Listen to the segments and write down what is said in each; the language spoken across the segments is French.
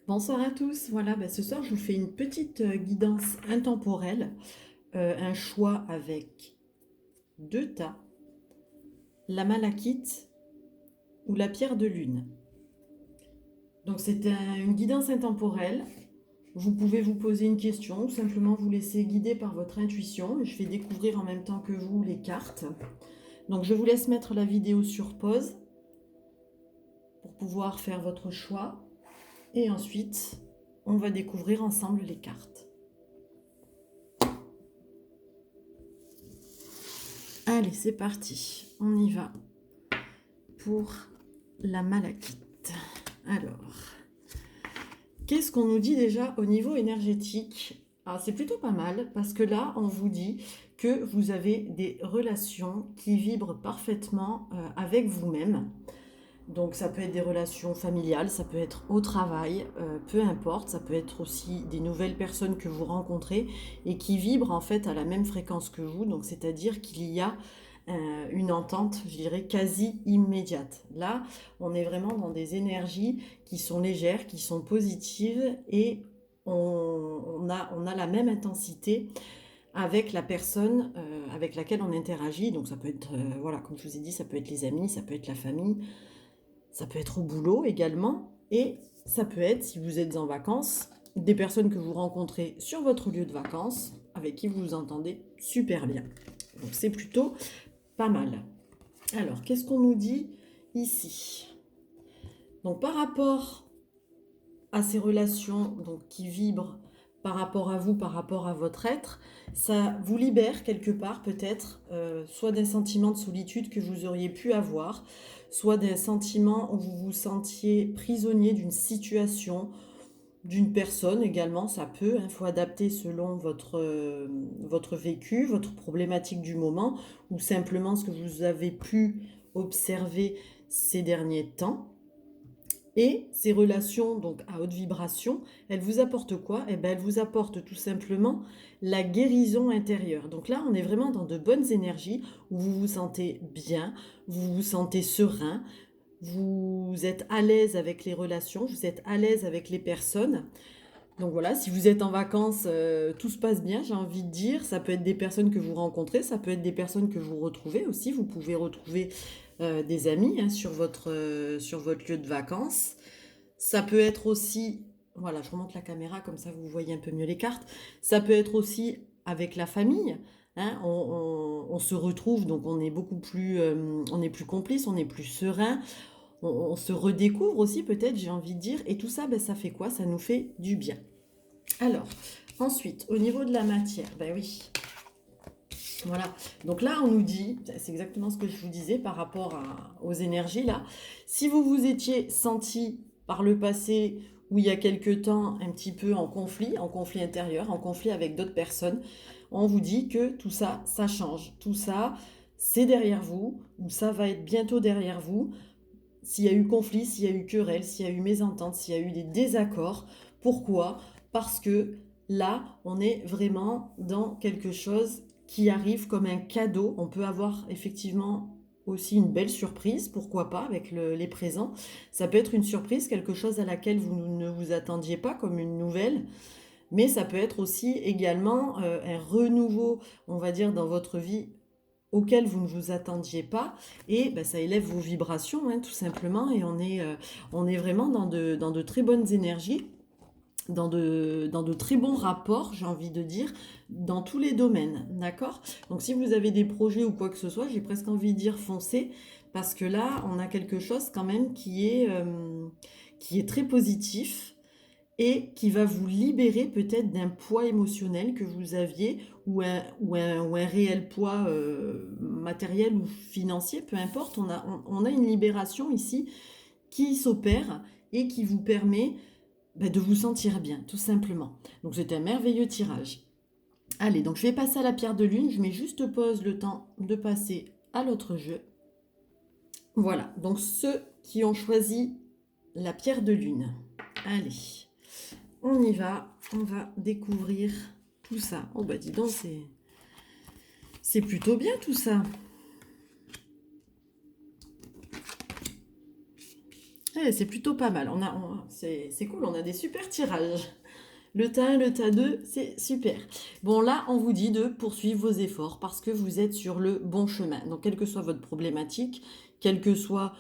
Bonsoir à tous. Voilà, ce soir je vous fais une petite guidance intemporelle, un choix avec deux tas, la malachite ou la pierre de lune. Donc une guidance intemporelle. Vous pouvez vous poser une question ou simplement vous laisser guider par votre intuition. Je vais découvrir en même temps que vous les cartes. Donc je vous laisse mettre la vidéo sur pause pour pouvoir faire votre choix. Et ensuite, on va découvrir ensemble les cartes. Allez, c'est parti. On y va pour la malachite. Alors, qu'est-ce qu'on nous dit déjà au niveau énergétique? Ah, c'est plutôt pas mal parce que là, on vous dit que vous avez des relations qui vibrent parfaitement avec vous-même. Donc ça peut être des relations familiales, ça peut être au travail, peu importe, ça peut être aussi des nouvelles personnes que vous rencontrez et qui vibrent en fait à la même fréquence que vous, donc c'est-à-dire qu'il y a une entente, je dirais, quasi immédiate. Là, on est vraiment dans des énergies qui sont légères, qui sont positives et on a la même intensité avec la personne avec laquelle on interagit. Donc ça peut être, voilà, comme je vous ai dit, ça peut être les amis, ça peut être la famille, ça peut être au boulot également, et ça peut être, si vous êtes en vacances, des personnes que vous rencontrez sur votre lieu de vacances, avec qui vous vous entendez super bien. Donc c'est plutôt pas mal. Alors, qu'est-ce qu'on nous dit ici? Donc par rapport à ces relations donc, qui vibrent par rapport à vous, par rapport à votre être, ça vous libère quelque part peut-être, soit d'un sentiment de solitude que vous auriez pu avoir, soit d'un sentiment où vous vous sentiez prisonnier d'une situation, d'une personne également, ça peut, il faut adapter selon votre vécu, votre problématique du moment, ou simplement ce que vous avez pu observer ces derniers temps. Et ces relations donc à haute vibration, elles vous apportent quoi? Eh ben, elles vous apportent tout simplement la guérison intérieure. Donc là, on est vraiment dans de bonnes énergies où vous vous sentez bien, vous vous sentez serein, vous êtes à l'aise avec les relations, vous êtes à l'aise avec les personnes. Donc voilà, si vous êtes en vacances, tout se passe bien, j'ai envie de dire. Ça peut être des personnes que vous rencontrez, ça peut être des personnes que vous retrouvez aussi. Vous pouvez retrouver des amis hein, sur votre lieu de vacances. Ça peut être aussi, voilà, je remonte la caméra comme ça vous voyez un peu mieux les cartes. Ça peut être aussi avec la famille. Hein, on se retrouve, donc on est plus complice, on est plus serein. On se redécouvre aussi peut-être, j'ai envie de dire. Et tout ça, ça fait quoi? Ça nous fait du bien. Alors, ensuite, au niveau de la matière, ben oui, voilà. Donc là, on nous dit, c'est exactement ce que je vous disais par rapport aux énergies là. Si vous vous étiez senti par le passé ou il y a quelque temps un petit peu en conflit intérieur, en conflit avec d'autres personnes, on vous dit que tout ça, ça change. Tout ça, c'est derrière vous ou ça va être bientôt derrière vous. S'il y a eu conflit, s'il y a eu querelle, s'il y a eu mésentente, s'il y a eu des désaccords, pourquoi? Parce que là, on est vraiment dans quelque chose qui arrive comme un cadeau. On peut avoir effectivement aussi une belle surprise, pourquoi pas, avec les présents. Ça peut être une surprise, quelque chose à laquelle vous ne vous attendiez pas, comme une nouvelle, mais ça peut être aussi également un renouveau, on va dire, dans votre vie auquel vous ne vous attendiez pas et ça élève vos vibrations hein, tout simplement et on est vraiment dans de très bonnes énergies, dans de très bons rapports, j'ai envie de dire, dans tous les domaines, d'accord? Donc si vous avez des projets ou quoi que ce soit, j'ai presque envie de dire foncez, parce que là, on a quelque chose quand même qui est très positif, et qui va vous libérer peut-être d'un poids émotionnel que vous aviez ou un réel poids matériel ou financier, peu importe. On a une libération ici qui s'opère et qui vous permet de vous sentir bien, tout simplement. Donc c'est un merveilleux tirage. Allez, donc je vais passer à la pierre de lune. Je mets juste pause le temps de passer à l'autre jeu. Voilà, donc ceux qui ont choisi la pierre de lune. Allez. On y va, on va découvrir tout ça. Oh bah dis donc, c'est plutôt bien tout ça. C'est plutôt pas mal. C'est cool, on a des super tirages. Le tas 1, le tas 2, c'est super. Bon, là, on vous dit de poursuivre vos efforts parce que vous êtes sur le bon chemin. Donc, quelle que soit votre problématique, quelles que soient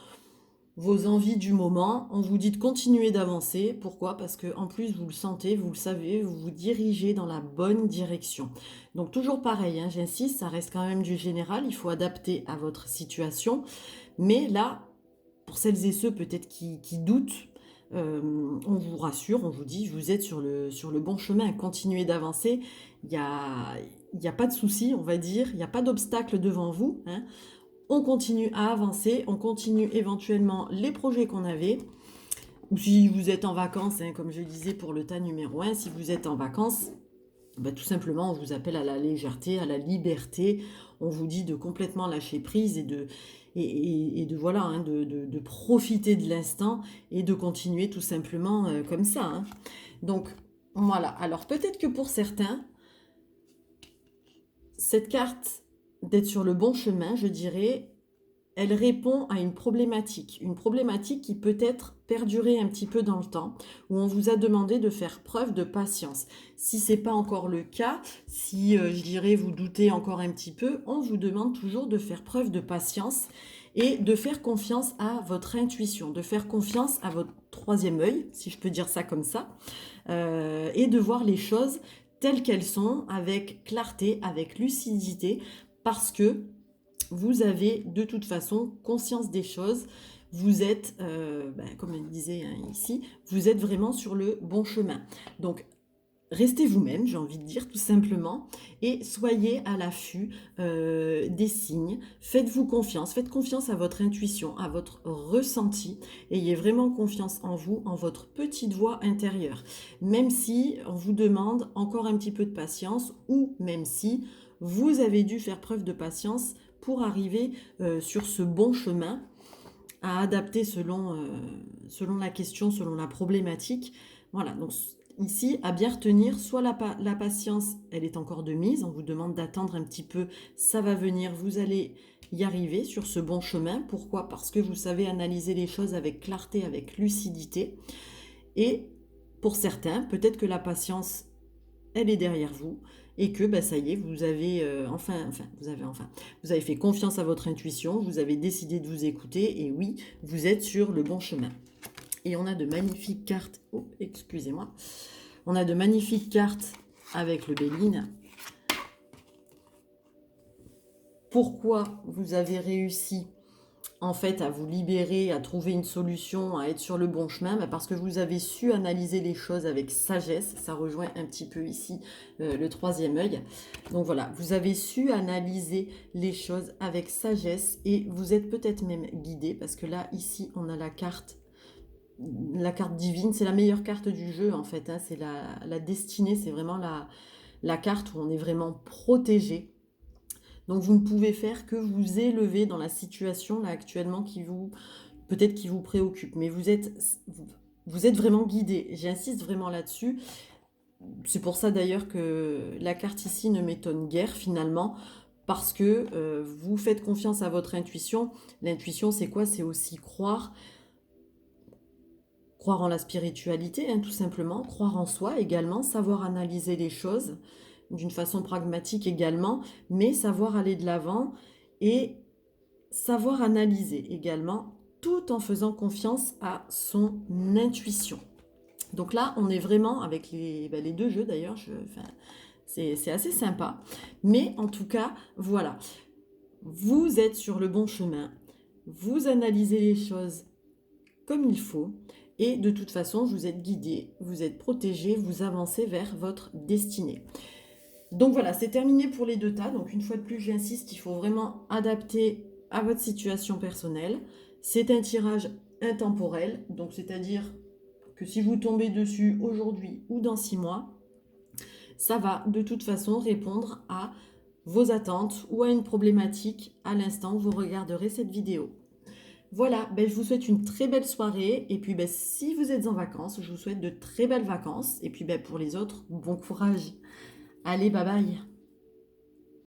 vos envies du moment, on vous dit de continuer d'avancer. Pourquoi? Parce que en plus, vous le sentez, vous le savez, vous vous dirigez dans la bonne direction. Donc, toujours pareil, hein, j'insiste, ça reste quand même du général. Il faut adapter à votre situation. Mais là, pour celles et ceux peut-être qui doutent, on vous rassure, on vous dit, vous êtes sur le bon chemin, continuez d'avancer, il y a pas de souci, on va dire, il n'y a pas d'obstacle devant vous, hein. On continue à avancer, on continue éventuellement les projets qu'on avait, ou si vous êtes en vacances, hein, comme je disais pour le tas numéro 1, si vous êtes en vacances, bah, tout simplement, on vous appelle à la légèreté, à la liberté. On vous dit de complètement lâcher prise et de voilà, hein, de profiter de l'instant et de continuer tout simplement comme ça, hein. Donc voilà. Alors peut-être que pour certains, cette carte d'être sur le bon chemin, je dirais, elle répond à une problématique qui peut-être perdurer un petit peu dans le temps, où on vous a demandé de faire preuve de patience. Si ce n'est pas encore le cas, si je dirais vous doutez encore un petit peu, on vous demande toujours de faire preuve de patience et de faire confiance à votre intuition, de faire confiance à votre troisième œil, si je peux dire ça comme ça, et de voir les choses telles qu'elles sont, avec clarté, avec lucidité, parce que vous avez de toute façon conscience des choses. Vous êtes, comme elle disait hein, ici, vous êtes vraiment sur le bon chemin. Donc, restez vous-même, j'ai envie de dire, tout simplement, et soyez à l'affût des signes. Faites-vous confiance, faites confiance à votre intuition, à votre ressenti. Ayez vraiment confiance en vous, en votre petite voix intérieure. Même si on vous demande encore un petit peu de patience, ou même si vous avez dû faire preuve de patience pour arriver sur ce bon chemin, à adapter selon la question, selon la problématique. Voilà, donc ici, à bien retenir, soit la patience, elle est encore de mise, on vous demande d'attendre un petit peu, ça va venir, vous allez y arriver sur ce bon chemin. Pourquoi? Parce que vous savez analyser les choses avec clarté, avec lucidité. Et pour certains, peut-être que la patience, elle est derrière vous et que bah, ça y est, vous avez vous avez fait confiance à votre intuition, vous avez décidé de vous écouter et oui, vous êtes sur le bon chemin. Et on a de magnifiques cartes. Oh, excusez-moi. On a de magnifiques cartes avec le Béline. Pourquoi vous avez réussi en fait à vous libérer, à trouver une solution, à être sur le bon chemin, parce que vous avez su analyser les choses avec sagesse. Ça rejoint un petit peu ici le troisième œil. Donc voilà, vous avez su analyser les choses avec sagesse et vous êtes peut-être même guidé, parce que là, ici, on a la carte divine. C'est la meilleure carte du jeu en fait, hein. C'est la destinée, c'est vraiment la carte où on est vraiment protégé. Donc vous ne pouvez faire que vous élever dans la situation là actuellement peut-être qui vous préoccupe, mais vous êtes vraiment guidé. J'insiste vraiment là-dessus. C'est pour ça d'ailleurs que la carte ici ne m'étonne guère finalement, parce que vous faites confiance à votre intuition. L'intuition, c'est quoi? C'est aussi croire en la spiritualité, hein, tout simplement, croire en soi également, savoir analyser les choses d'une façon pragmatique également, mais savoir aller de l'avant et savoir analyser également, tout en faisant confiance à son intuition. Donc là, on est vraiment avec les deux jeux d'ailleurs, c'est assez sympa, mais en tout cas, voilà, vous êtes sur le bon chemin, vous analysez les choses comme il faut, et de toute façon, vous êtes guidé, vous êtes protégé, vous avancez vers votre destinée. Donc voilà, c'est terminé pour les deux tas. Donc une fois de plus, j'insiste, il faut vraiment adapter à votre situation personnelle. C'est un tirage intemporel, donc c'est-à-dire que si vous tombez dessus aujourd'hui ou dans 6 mois, ça va de toute façon répondre à vos attentes ou à une problématique à l'instant où vous regarderez cette vidéo. Voilà, je vous souhaite une très belle soirée et puis si vous êtes en vacances, je vous souhaite de très belles vacances et puis pour les autres, bon courage. Allez, bye bye.